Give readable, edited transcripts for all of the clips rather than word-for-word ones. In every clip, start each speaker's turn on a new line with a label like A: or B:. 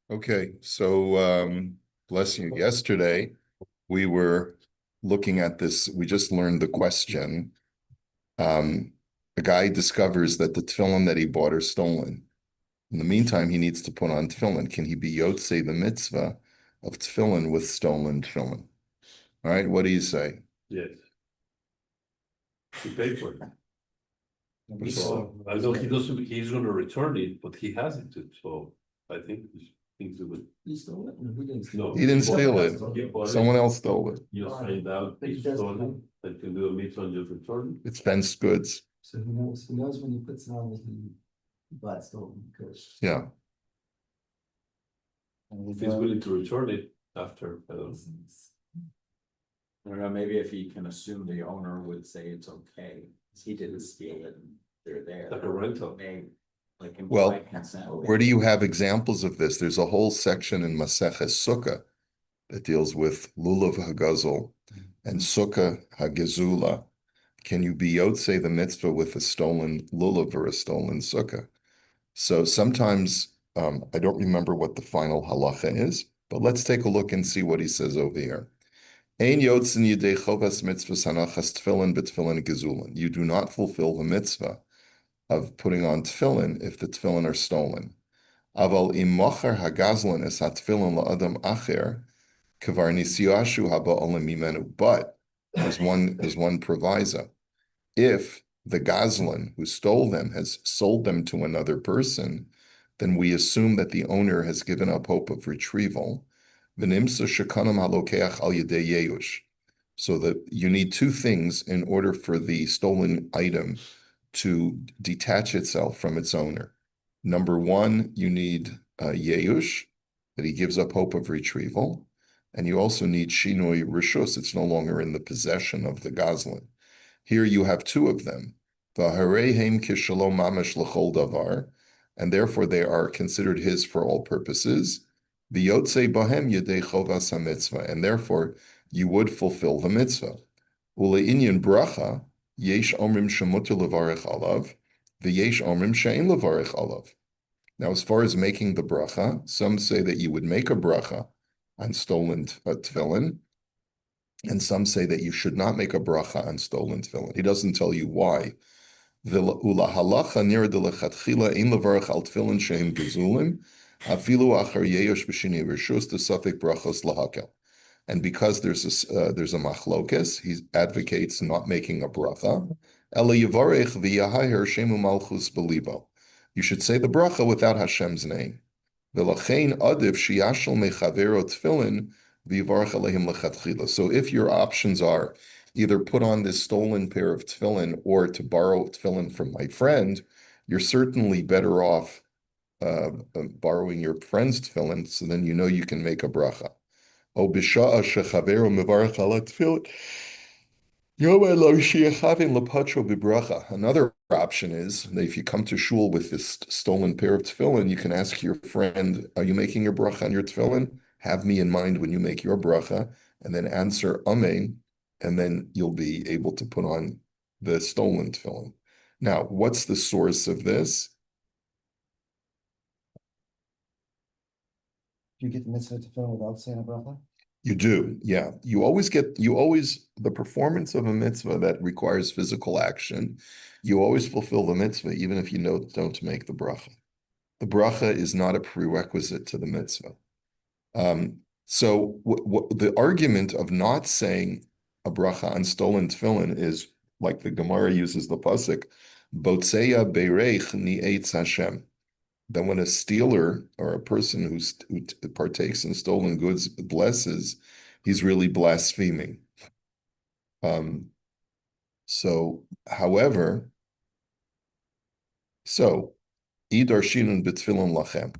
A: Okay, so bless you. Yesterday we were looking at this. We just learned the question. Um, a guy discovers that the tefillin that he bought are stolen. In the meantime, he needs to put on tefillin. Can he be yotzei the mitzvah of tefillin with stolen tefillin? All right, what do you say?
B: Yes, he paid for it.
A: But
B: So I know he doesn't, he's gonna return it, but he has it too, so I think things are good.
C: He stole it? He didn't steal
B: No,
A: He didn't steal it.
B: He bought
A: Someone else stole it.
B: You find out
C: But he
B: it's
C: does-
B: stolen, and can do a mitzvah on your return.
A: It's fenced goods.
C: So he knows when he puts it on that he bought stolen goods.
A: Yeah.
B: If he's willing to return it after,
D: I don't know, maybe if he can assume the owner would say it's okay, he didn't steal it, and they're there.
B: like a rental.
D: Maybe, like
A: Well,
D: implied consent.
A: Where do you have examples of this? There's a whole section in Maseches Sukkah that deals with lulav hagazel and sukkah hagezula. Can you be yotzei the mitzvah with a stolen lulav or a stolen sukkah? So sometimes I don't remember what the final halacha is, but let's take a look and see what he says over here. Ein yotzin yidei chovas mitzvah sanachas tefillin b'tefillin gezulin. You do not fulfill the mitzvah of putting on tefillin if the tefillin are stolen. Aval im mocher hagazlan es hatefillin la'adam acher kavar nisyashu haba olam mimenu. But there's one proviso. If the gazlan who stole them has sold them to another person, then we assume that the owner has given up hope of retrieval. V'nimsa shekanam halokeach al yedei yeush. So that you need two things in order for the stolen item to detach itself from its owner. Number one, you need yeush, that he gives up hope of retrieval. And you also need shinoi rishus, it's no longer in the possession of the gazlan. Here you have two of them. V'hareihem kishalom mamash l'chol davar, and therefore they are considered his for all purposes. V'yotzei bahem yedei chovas hamitzvah, and therefore you would fulfill the mitzvah. Ule'inyan bracha, yesh omrim shemuter levarech alav, v'yesh omrim she'en levarech alav. Now, as far as making the bracha, some say that you would make a bracha on stolen tefillin, and some say that you should not make a bracha on stolen tefillin. He doesn't tell you why. Ula halacha nir de lechatchila ein levarach al tefillin shehem gezulim, afilu achar yeyosh b'shini rishus de safek brachos lahakel. And because there's a machlokes, he advocates not making a bracha. Ela yivarech v'yahayer shemu malchus belibo. You should say the bracha without Hashem's name. V'lachein adiv sheyashel mechavero tefillin v'yivarech aleihim lechatchila. So if your options are either put on this stolen pair of tefillin or to borrow tefillin from my friend, you're certainly better off borrowing your friend's tefillin, so then you know you can make a bracha. Another option is that if you come to shul with this stolen pair of tefillin, you can ask your friend, are you making your bracha on your tefillin? Have me in mind when you make your bracha, and then answer amen, and then you'll be able to put on the stolen tefillin. Now, what's the source of this?
C: Do you get the mitzvah to fill without saying a bracha?
A: You do, yeah. The performance of a mitzvah that requires physical action, you always fulfill the mitzvah, even if you don't make the bracha. The bracha is not a prerequisite to the mitzvah. So the argument of not saying a bracha on stolen tefillin is like the Gemara uses the pasuk, Botzeya bereich ni'etz Hashem. That when a stealer or a person who partakes in stolen goods blesses, he's really blaspheming. However, idar shinun b'tefillin lachem.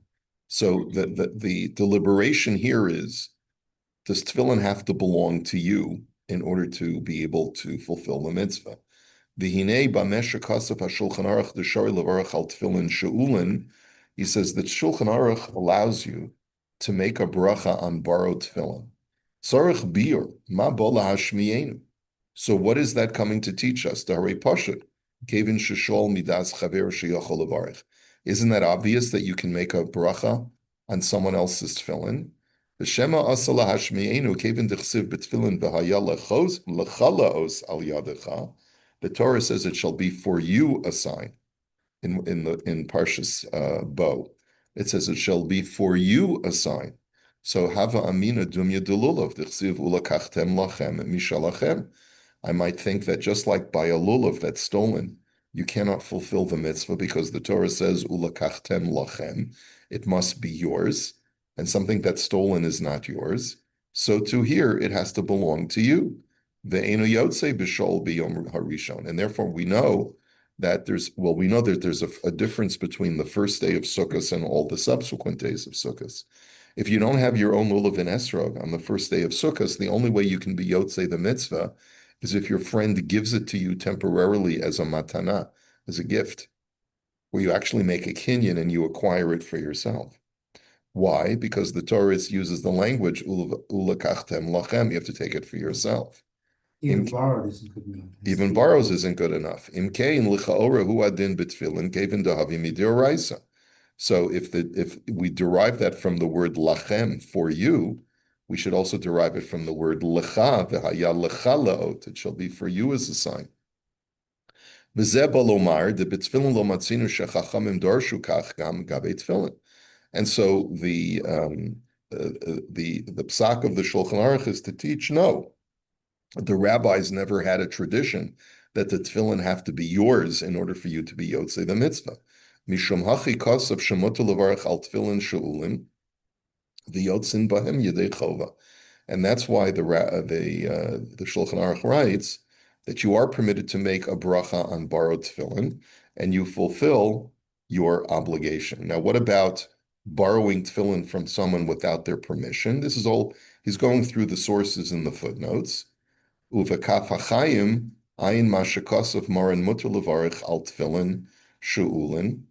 A: So the deliberation here is, does tefillin have to belong to you in order to be able to fulfill the mitzvah? V'hinei b'meshek hasaf ha'shulchan aruch d'shari levarach al tefillin she'ulin. He says that Shulchan Aruch allows you to make a bracha on borrowed tefillin. Sarich biur ma bola hashmiyenu. So what is that coming to teach us? Darei pashut kevin sheshol midas chaver sheyachol levarich. Isn't that obvious that you can make a bracha on someone else's tefillin. V'shema asa lahashmi'enu kevin dichsiv b'tefillin v'haya lechalaos al yadecha. The Torah says it shall be for you a sign. In Parshas Bo, it says it shall be for you a sign. So hava amina dumya delulav dichsiv ulakachtem lachem mishalachem. I might think that just like by a lulav that's stolen, you cannot fulfill the mitzvah because the Torah says ulakachtem lachem, it must be yours, and something that's stolen is not yours. So to here, it has to belong to you. Ve'enu yotze b'shol b'yom harishon, and therefore we know that there's a difference between the first day of Sukkot and all the subsequent days of Sukkot. If you don't have your own lulav and esrog on the first day of Sukkot, the only way you can be yotze the mitzvah is if your friend gives it to you temporarily as a matana, as a gift, where you actually make a kinyan and you acquire it for yourself. Why? Because the Torah uses the language ulakachtem lachem. You have to take it for yourself.
C: Even borrowed isn't good enough.
A: Even borrows isn't good enough. So if we derive that from the word lachem, for you, we should also derive it from the word lecha, v'haya lecha laot. It shall be for you as a sign. And so the psak of the Shulchan Aruch is to teach, no, the rabbis never had a tradition that the tefillin have to be yours in order for you to be yotzei the mitzvah. Mishum hachi kosav shemutar levarach al tefillin she'ulim v'yotzin bahem yedei chova. And that's why the Shulchan Aruch writes that you are permitted to make a bracha on borrowed tefillin, and you fulfill your obligation. Now, what about borrowing tefillin from someone without their permission? This is all, he's going through the sources in the footnotes. Uvekaf hachayim ayin mashakosov maran mutar levarich al tefillin she'ulin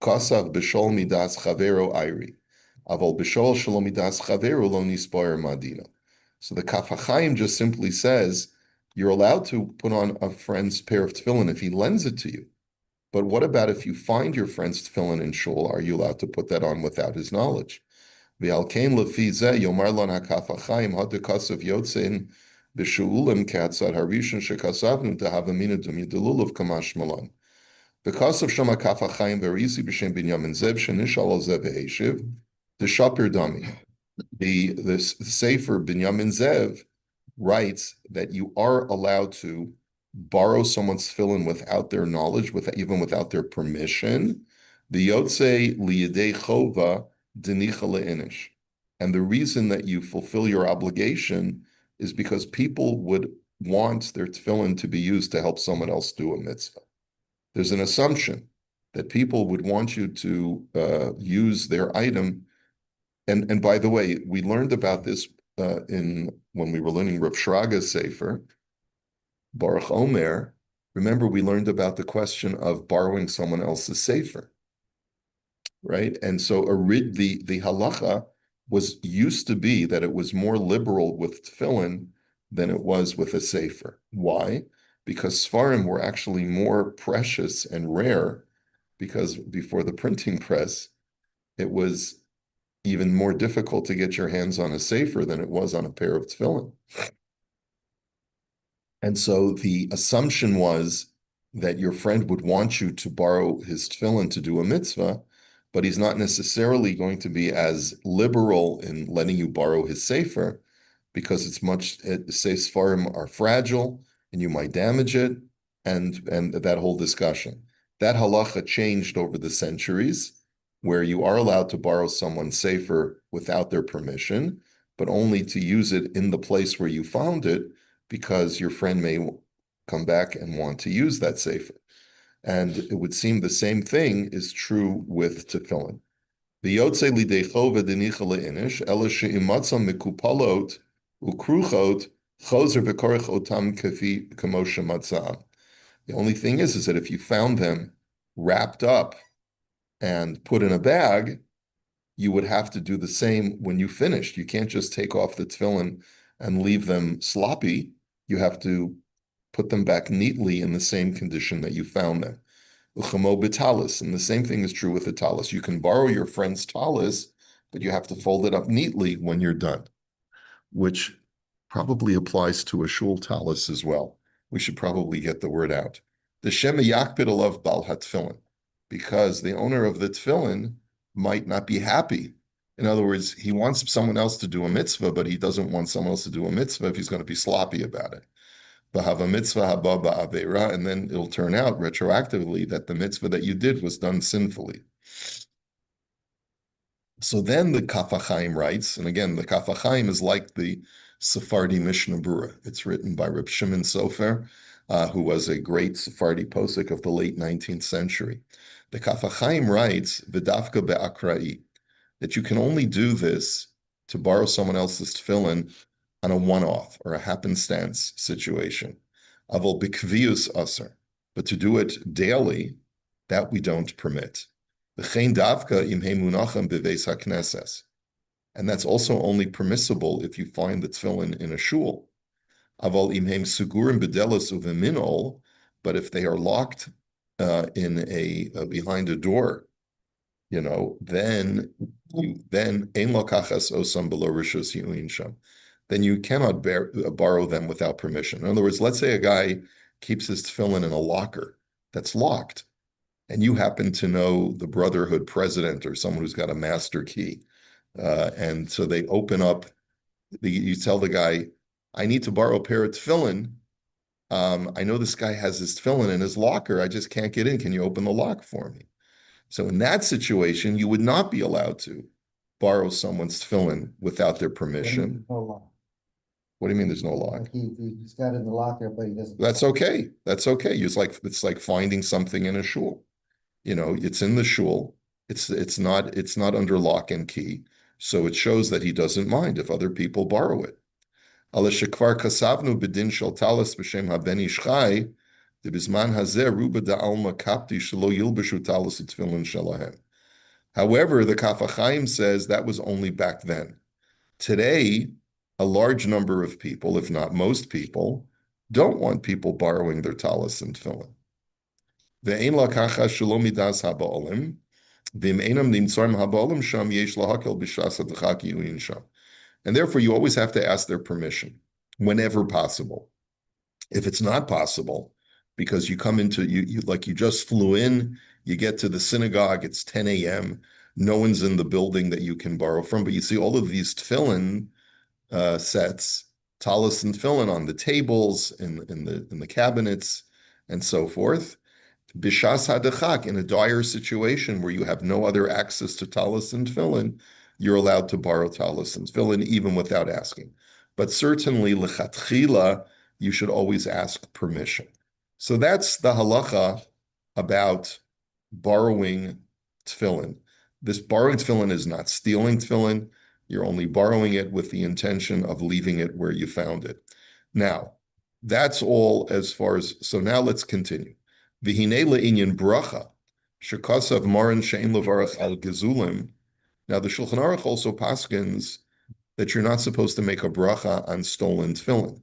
A: kosav b'shol midas chavero ayri aval b'shol shalom midas chavero lo nispoyer madina. So the Kaf HaChaim just simply says you're allowed to put on a friend's pair of tefillin if he lends it to you. But what about if you find your friend's tefillin in shul? Are you allowed to put that on without his knowledge? V'alkein lefi zeh yomar lon HaKaf HaChaim hadekasav yotzin b'shu'ulim katzad harishon shekasavnu tahavamina dumya delulav kamash malan. Bekasav shama Kaf HaChaim verisi b'shem binyamin zev shenishal al zev ve'eshiv d'shapir dami. The Sefer Binyamin Zev writes that you are allowed to borrow someone's tefillin without their knowledge, even without their permission. The Yotze liyedei chova denicha leinish. And the reason that you fulfill your obligation is because people would want their tefillin to be used to help someone else do a mitzvah. There's an assumption that people would want you to use their item. And by the way, we learned about this when we were learning Rav Shraga's Sefer, Baruch Omer. Remember, we learned about the question of borrowing someone else's Sefer, right? And so the halacha used to be that it was more liberal with tefillin than it was with a Sefer. Why? Because Sfarim were actually more precious and rare, because before the printing press, it was even more difficult to get your hands on a sefer than it was on a pair of tefillin. And so the assumption was that your friend would want you to borrow his tefillin to do a mitzvah, but he's not necessarily going to be as liberal in letting you borrow his sefer, because sefarim are fragile and you might damage it, and that whole discussion. That halacha changed over the centuries, where you are allowed to borrow someone's sefer without their permission, but only to use it in the place where you found it, because your friend may come back and want to use that sefer. And it would seem the same thing is true with tefillin. The yotze lidei chova denicha leinish ela she'imatzam mikupalot ukruchot chozer v'korech otam kafi kamosha matzam. The only thing is that if you found them wrapped up and put in a bag, you would have to do the same when you finished. You can't just take off the tefillin and leave them sloppy. You have to put them back neatly in the same condition that you found them. Uchamo b'talis, and the same thing is true with the talis. You can borrow your friend's talis, but you have to fold it up neatly when you're done, which probably applies to a shul talis as well. We should probably get the word out. The Shema Yakpid Alav Bal HaTfilin, because the owner of the tefillin might not be happy. In other words, he wants someone else to do a mitzvah, but he doesn't want someone else to do a mitzvah if he's going to be sloppy about it. Bahava mitzvah haba ba'avera, and then it'll turn out retroactively that the mitzvah that you did was done sinfully. So then the Kaf HaChaim writes, and again, the Kaf HaChaim is like the Sephardi Mishnah Berurah. It's written by Reb Shimon Sofer, who was a great Sephardi posek of the late 19th century. The Kaf HaChaim writes, V'dafka be'akra'i, that you can only do this to borrow someone else's tefillin on a one-off or a happenstance situation. Avol b'kvius aser, but to do it daily, that we don't permit. And that's also only permissible if you find the tefillin in a shul. But if they are locked in a behind a door, then you cannot borrow them without permission. In other words, let's say a guy keeps his tefillin in a locker that's locked, and you happen to know the Brotherhood president or someone who's got a master key. And so they open up, you tell the guy, I need to borrow a pair of tefillin. I know this guy has his tefillin in his locker. I just can't get in. Can you open the lock for me? So in that situation, you would not be allowed to borrow someone's tefillin without their permission.
C: No lock.
A: What do you mean there's no lock?
C: Like he's got it in the locker, but he doesn't.
A: That's okay. That's okay. It's like finding something in a shul. It's in the shul. It's not under lock and key. So it shows that he doesn't mind if other people borrow it. However, the Kaf HaChaim says that was only back then. Today, a large number of people, if not most people, don't want people borrowing their talis and tefillin. And therefore, you always have to ask their permission whenever possible. If it's not possible, because you come into, you just flew in, you get to the synagogue, it's 10 a.m., no one's in the building that you can borrow from, but you see all of these tefillin sets, talis and tefillin on the tables, in the cabinets, and so forth. Bishas hadachak, in a dire situation where you have no other access to talis and tefillin, you're allowed to borrow talis and tefillin even without asking. But certainly, lechatchila, you should always ask permission. So that's the halacha about borrowing tefillin. This borrowing tefillin is not stealing tefillin. You're only borrowing it with the intention of leaving it where you found it. Now, that's all as far as, so now let's continue. V'hinei le'inyan bracha, shekasav maran she'en levarach al gezulim. Now, the Shulchan Aruch also paskins that you're not supposed to make a bracha on stolen tefillin.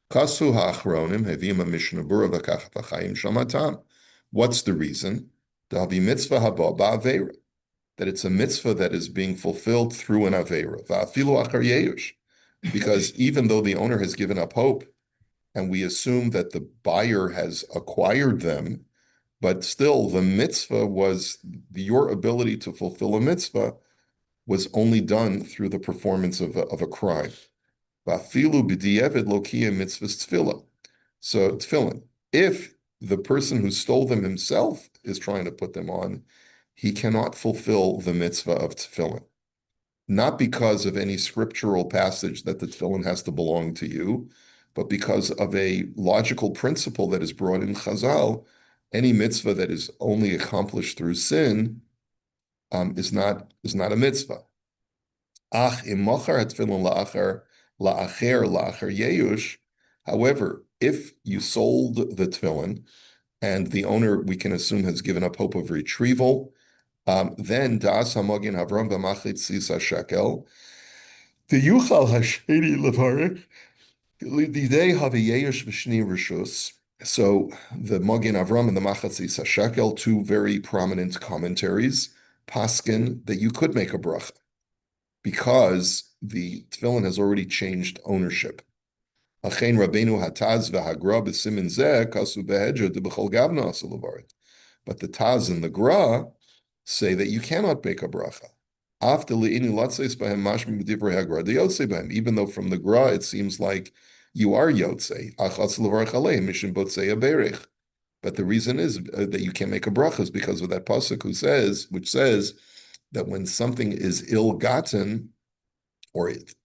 A: Kasu ha'achronim hevim Mishnah Berurah v'kaf HaChaim shamatam. What's the reason? Davi mitzvah haba ba'aveira, that it's a mitzvah that is being fulfilled through an aveira. Va'afilu achar yeush, because even though the owner has given up hope, and we assume that the buyer has acquired them, but still the mitzvah was, your ability to fulfill a mitzvah was only done through the performance of a crime. Va'afilu b'di'evid lokia mitzvahs tefillah. So tefillin, if the person who stole them himself is trying to put them on, he cannot fulfill the mitzvah of tefillin. Not because of any scriptural passage that the tefillin has to belong to you, but because of a logical principle that is brought in Chazal. Any mitzvah that is only accomplished through sin is not a mitzvah. Ach im machar tefillin la'acher yeush. However, if you sold the tefillin and the owner, we can assume, has given up hope of retrieval, then das hamagin Avram b'machlit sisa shekel, the yuchal hasheni levarich lidei haviyeush v'shni rishus. So the Magin Avram and the Machatzi Shekel, two very prominent commentaries, paskin that you could make a bracha. because the tefillin has already changed ownership. Achein Rabbeinu Hataz v'Hagra b'simin zeh kasu behedra debechol gavna asu levaret. But the Taz and the Gra say that you cannot make a bracha. Even though from the Gra it seems like you are Yotze. But the reason is that you can't make a bracha is because of that pasuk which says that when something is ill-gotten, or it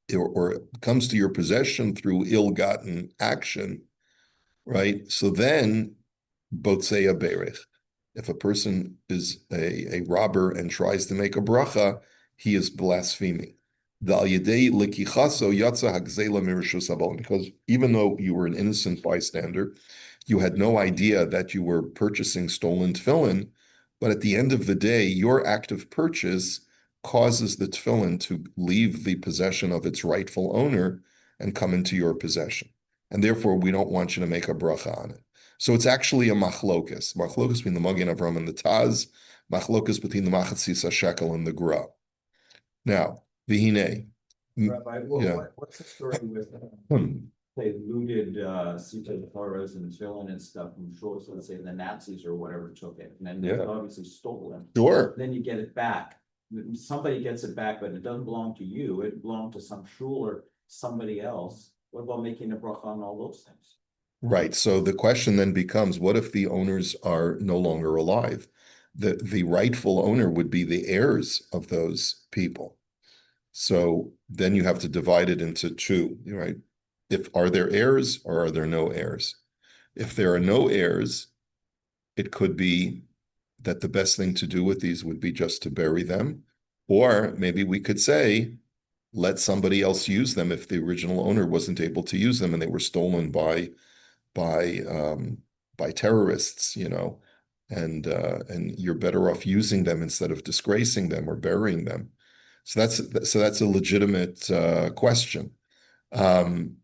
A: comes to your possession through ill-gotten action, right? So then, botzei berich. If a person is a robber and tries to make a bracha, he is blaspheming. Because even though you were an innocent bystander, you had no idea that you were purchasing stolen tefillin, but at the end of the day, your act of purchase causes the tefillin to leave the possession of its rightful owner and come into your possession. And therefore, we don't want you to make a bracha on it. So it's actually a machlokas between the Magen Avram and the Taz, machlokas between the Machatzis HaShekel and the Gra. Now, v'hinei.
D: Rabbi,
A: Yeah.
D: what's the story with, they looted, Sefer Torahs and tefillin and stuff from shores, let's say the Nazis or whatever took it, and then they
A: Yeah.
D: obviously stole them.
A: Sure.
D: Then you get it back. Somebody gets it back, but it doesn't belong to you. It belonged to some shul or somebody else. What about making a bracha on all those things?
A: Right. So the question then becomes, what if the owners are no longer alive? The rightful owner would be the heirs of those people. So then you have to divide it into two, right? Are there heirs or are there no heirs? If there are no heirs, it could be that the best thing to do with these would be just to bury them. Or maybe we could say, let somebody else use them if the original owner wasn't able to use them and they were stolen by terrorists, and you're better off using them instead of disgracing them or burying them. So that's a legitimate question. You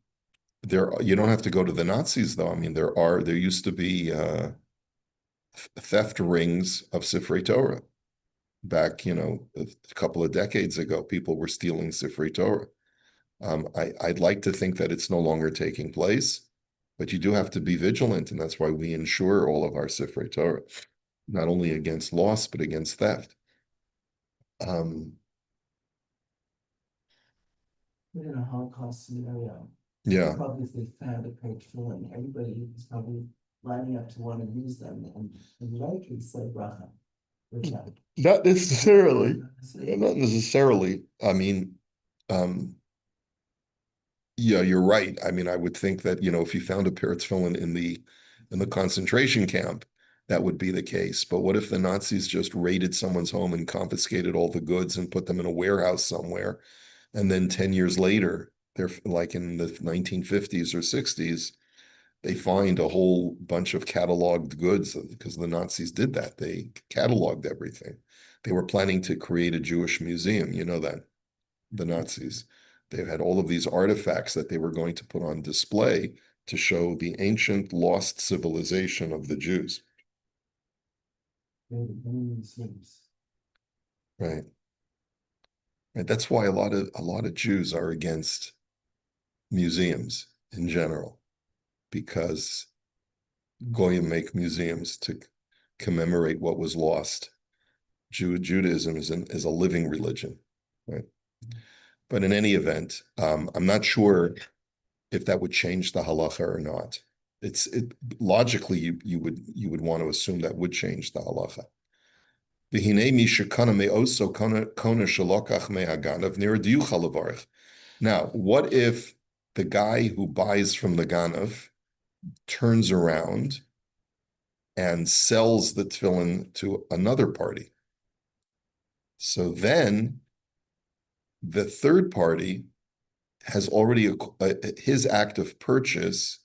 A: don't have to go to the Nazis though. I mean, there used to be theft rings of Sifrei Torah back, a couple of decades ago. People were stealing Sifrei Torah. I'd like to think that it's no longer taking place, but you do have to be vigilant, and that's why we insure all of our Sifrei Torah, not only against loss, but against theft.
C: In a Holocaust scenario,
A: Yeah,
C: probably if they found a pair of tefillin, everybody is probably lining up to want to use them and likely say bracha.
A: not necessarily. Not necessarily. I mean, yeah, you're right. I mean, I would think that, if you found a pair of tefillin in the concentration camp, that would be the case. But what if the Nazis just raided someone's home and confiscated all the goods and put them in a warehouse somewhere? And then 10 years later, they're like in the 1950s or 60s, they find a whole bunch of cataloged goods because the Nazis did that. They cataloged everything. They were planning to create a Jewish museum, that, the Nazis. They had all of these artifacts that they were going to put on display to show the ancient lost civilization of the Jews. Right. And that's why a lot of Jews are against museums in general, because Goyim make museums to commemorate what was lost. Judaism is a living religion, right? But in any event, I'm not sure if that would change the halacha or not. Logically you would want to assume that would change the halacha. Now, what if the guy who buys from the ganav turns around and sells the tefillin to another party? So then the third party has already, his act of purchase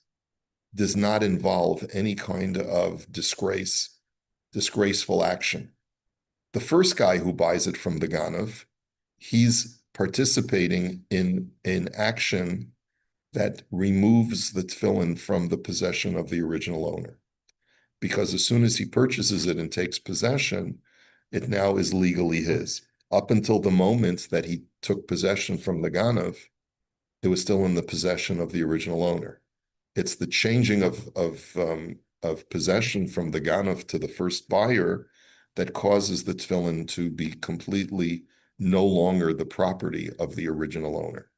A: does not involve any kind of disgraceful action. The first guy who buys it from the ganav, he's participating in action that removes the tefillin from the possession of the original owner. Because as soon as he purchases it and takes possession, it now is legally his. up until the moment that he took possession from the Ganav, it was still in the possession of the original owner. It's the changing of possession from the Ganav to the first buyer that causes the tefillin to be completely no longer the property of the original owner.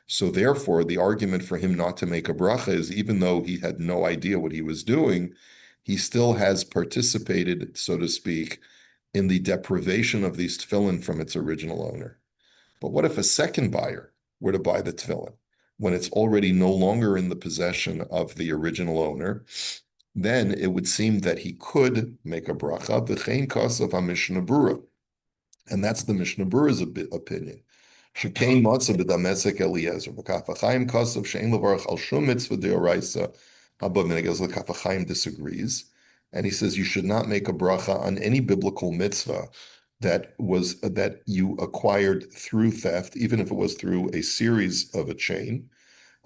A: So therefore, the argument for him not to make a bracha is, even though he had no idea what he was doing, he still has participated, so to speak, in the deprivation of these tefillin from its original owner. But what if a second buyer were to buy the tefillin when it's already no longer in the possession of the original owner? Then it would seem that he could make a bracha, v'chein kasav ha-Mishnah Berurah. And that's the Mishnah Berurah's opinion. Shekain matzah b'damesek Eliezer, v'kaf ha'chaim kasav she'en levarach al shum mitzvah deoraisa haba minhagaz l'kaf ha'chaim disagrees. And he says you should not make a bracha on any biblical mitzvah that you acquired through theft, even if it was through a series of a chain.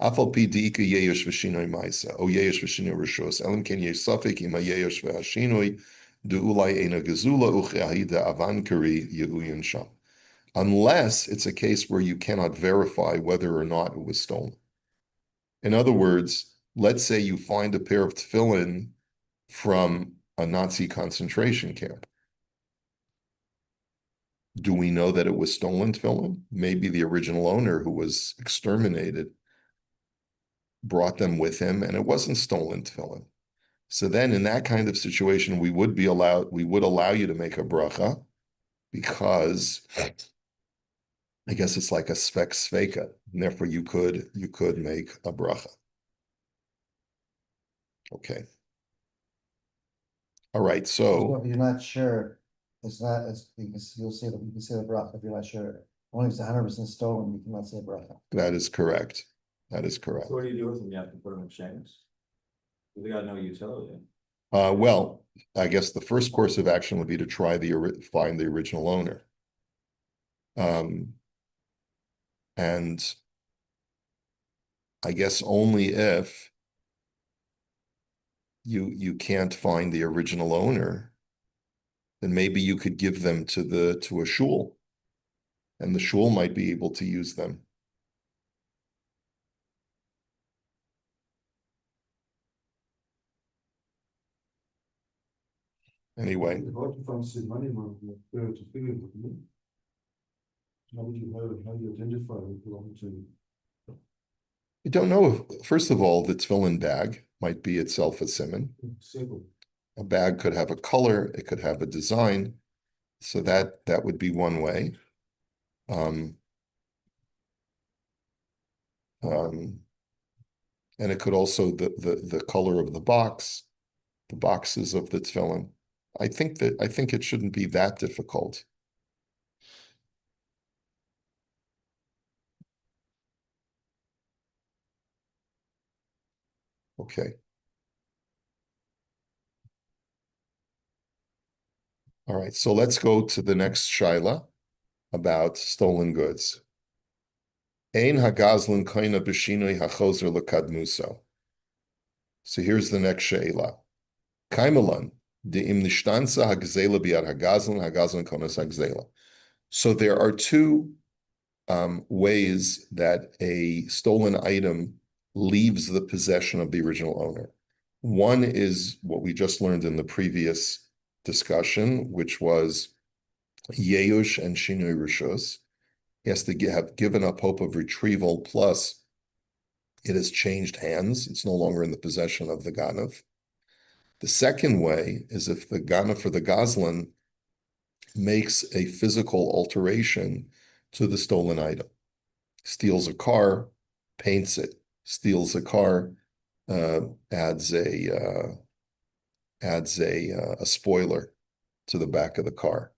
A: Afal pi diika yeyosh v'shinoi maisa, o yeyosh v'shinoi rishos, elam ken yesafik ima yeyosh v'hashinoi, du'ulai ena gezula u'che'ahida avan kari ye'uyin sham. Unless it's a case where you cannot verify whether or not it was stolen. In other words, let's say you find a pair of tefillin from a Nazi concentration camp. Do we know that it was stolen tefillin? Maybe the original owner who was exterminated brought them with him and it wasn't stolen tefillin. So then in that kind of situation, we would allow you to make a bracha because I guess it's like a svek sveka, and therefore you could make a bracha. Okay. All right, so
E: If you're not sure, it's not as because you can say the bracha if you're not sure. Only if it's 100% stolen, you cannot say bracha.
A: that is correct. That is correct.
D: So what do you do with them? You have to put them in chains? They got no utility.
A: Well, I guess the first course of action would be to try find the original owner. And I guess only if you can't find the original owner, then maybe you could give them to a shul, and the shul might be able to use them. Anyway,
F: Hard to find some money on to figure it out. How would you how do you identify it belong to?
A: I don't know if, first of all, the tefillin bag might be itself a siman.
F: Simple.
A: A bag could have a color, it could have a design, so that would be one way. And it could also the color of the boxes of the tefillin. I think it shouldn't be that difficult. Okay. All right, so let's go to the next shaila about stolen goods. Ein hagazlin koina b'shinoi hachozer lekadmuso. So here's the next shaila. Kaimalan de'im nishtansa hagzela biad hagazlin konas hagzela. So there are two ways that a stolen item leaves the possession of the original owner. One is what we just learned in the previous discussion, which was Yeush and Shinui Rishus. He has to have given up hope of retrieval, plus it has changed hands. It's no longer in the possession of the Ganav. The second way is if the Ganav or the Gazlan makes a physical alteration to the stolen item. Steals a car, paints it, steals a car, adds a spoiler to the back of the car,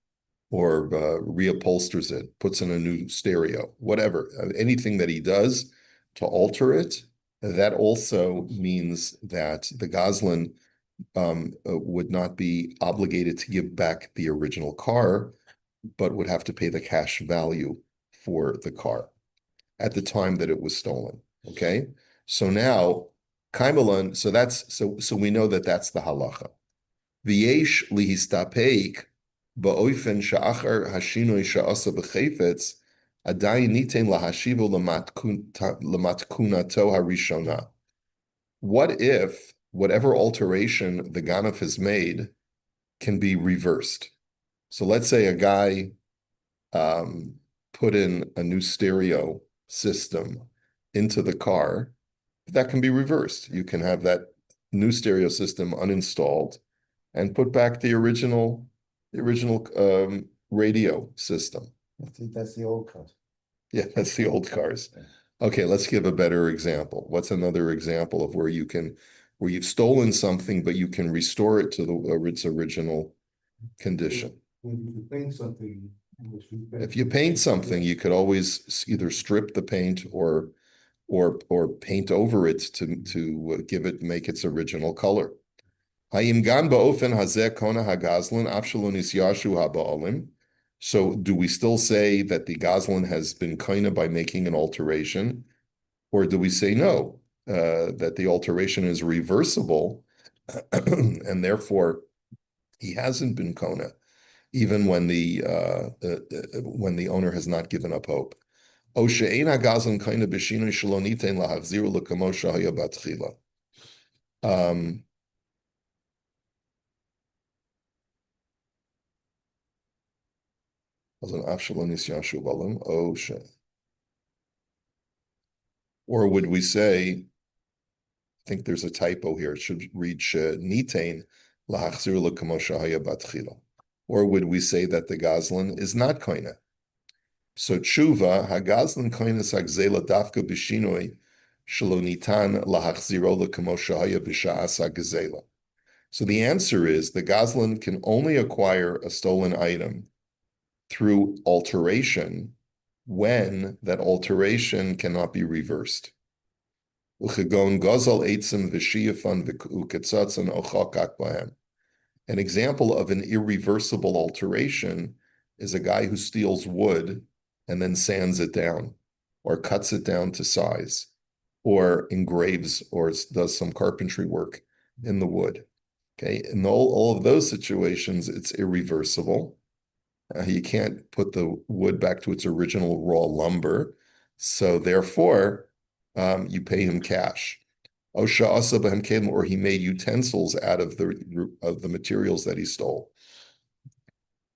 A: or reupholsters it, puts in a new stereo, whatever. Anything that he does to alter it, that also means that the Gazlan would not be obligated to give back the original car, but would have to pay the cash value for the car at the time that it was stolen. Okay, so now Kaimalan, so we know that that's the halacha. V'yesh lihistapeik באופן שאחר השינוי שעשה בחפץ, עדיין ניתן להשיבו למתכונתו הראשונה. What if whatever alteration the Ganef has made can be reversed? So let's say a guy put in a new stereo system into the car, that can be reversed. You can have that new stereo system uninstalled and put back the original radio system.
E: That's the old code.
A: Yeah, that's the old cars. Okay, let's give a better example. What's another example of where you've stolen something, but you can restore it to its original condition?
F: When you paint something.
A: If you paint something, you could always either strip the paint or paint over it to make its original color. So do we still say that the gazlan has been kaina by making an alteration, or do we say no, that the alteration is reversible, and therefore he hasn't been kona, even when the owner has not given up hope? Or would we say, I think there's a typo here, it should read nitain lahachzir l'kamo shahaya batchila. Or would we say that the gazlan is not koina? So tshuva, hagazlan koina sagzela dafka b'shinoi shelo nitan lahachziro l'kamo shahaya b'sha'as hagzela. So the answer is the gazlan can only acquire a stolen item through alteration when that alteration cannot be reversed. An example of an irreversible alteration is a guy who steals wood and then sands it down, or cuts it down to size, or engraves or does some carpentry work in the wood. Okay, in all of those situations, it's irreversible. You can't put the wood back to its original raw lumber, so therefore you pay him cash. Or he made utensils out of the materials that he stole.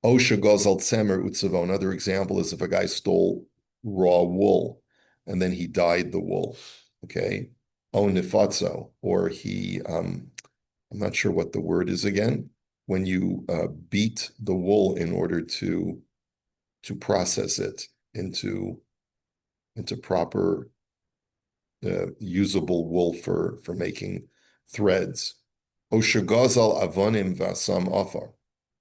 A: Another example is if a guy stole raw wool and then he dyed the wool. Okay, or he I'm not sure what the word is again, when you beat the wool in order to process it into proper usable wool for making threads. Or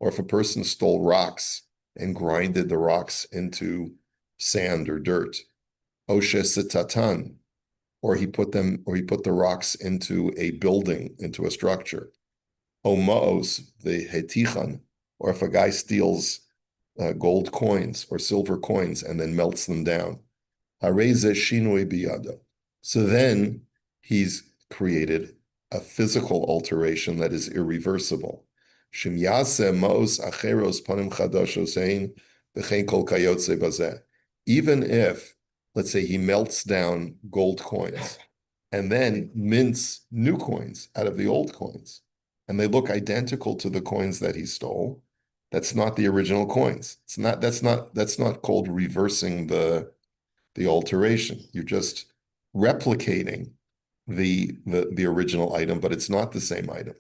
A: if a person stole rocks and grinded the rocks into sand or dirt. Or he put the rocks into a building, into a structure. Omaos, the hetichan, or if a guy steals gold coins or silver coins and then melts them down. Hareze shinoi biyado. So then he's created a physical alteration that is irreversible. Shim yaseh maos acheros panim chadashos ein v'chein kol kayotze bazeh. Even if, let's say, he melts down gold coins and then mints new coins out of the old coins, and they look identical to the coins that he stole, that's not the original coins. That's not called reversing the alteration. You're just replicating the original item, but it's not the same item.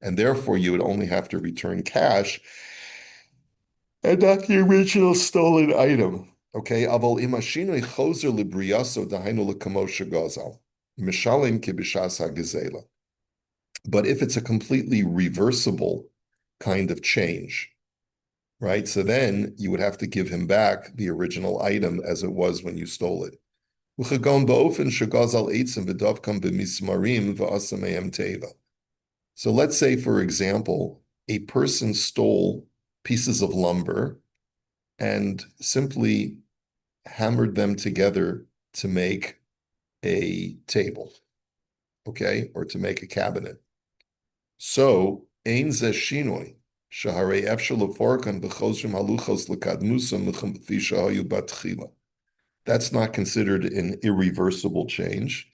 A: And therefore, you would only have to return cash and not the original stolen item. Okay, but if it's a completely reversible kind of change, right? So then you would have to give him back the original item as it was when you stole it. So let's say, for example, a person stole pieces of lumber and simply hammered them together to make a table. okay, or to make a cabinet. So, ein ze shinoi, shaharei efshel leforkan b'choshim haluchos lekadmusam l'chamfi shahayu batchila. That's not considered an irreversible change,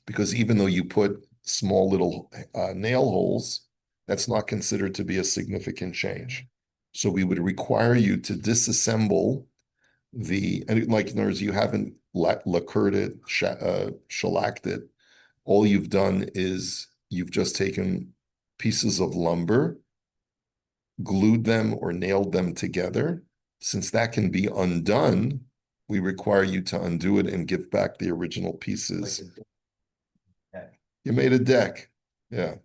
A: because even though you put small little nail holes, that's not considered to be a significant change. So we would require you to disassemble and like in other words, you haven't lacquered it, shellacked it. All you've done is you've just taken pieces of lumber, glued them or nailed them together. Since that can be undone, we require you to undo it and give back the original pieces. You made a deck, yeah.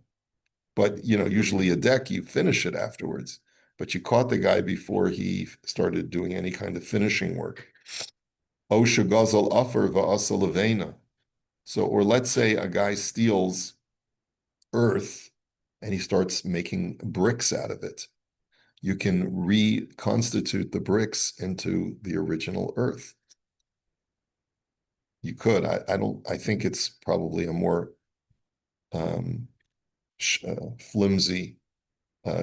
A: But usually a deck, you finish it afterwards. But you caught the guy before he started doing any kind of finishing work. Osha gazal afer va'asa levena. So, or let's say a guy steals earth and he starts making bricks out of it. You can reconstitute the bricks into the original earth. You could. I think it's probably a more flimsy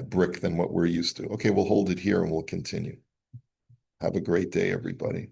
A: brick than what we're used to. Okay, we'll hold it here and we'll continue. Have a great day, everybody.